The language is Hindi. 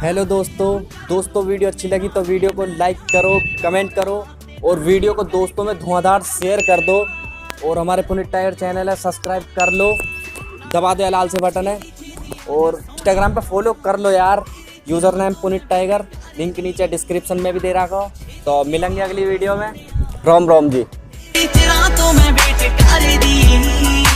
हेलो दोस्तों वीडियो अच्छी लगी तो वीडियो को लाइक करो, कमेंट करो और वीडियो को दोस्तों में धुआंधार शेयर कर दो। और हमारे पुनीत टाइगर चैनल है, सब्सक्राइब कर लो, दबा दो लाल से बटन है। और इंस्टाग्राम पे फॉलो कर लो यार, user name Puneet tiger, link नीचे डिस्क्रिप्शन में भी दे रखा हो। तो मिलेंगे अगली वीडियो में। रोम रोम जी।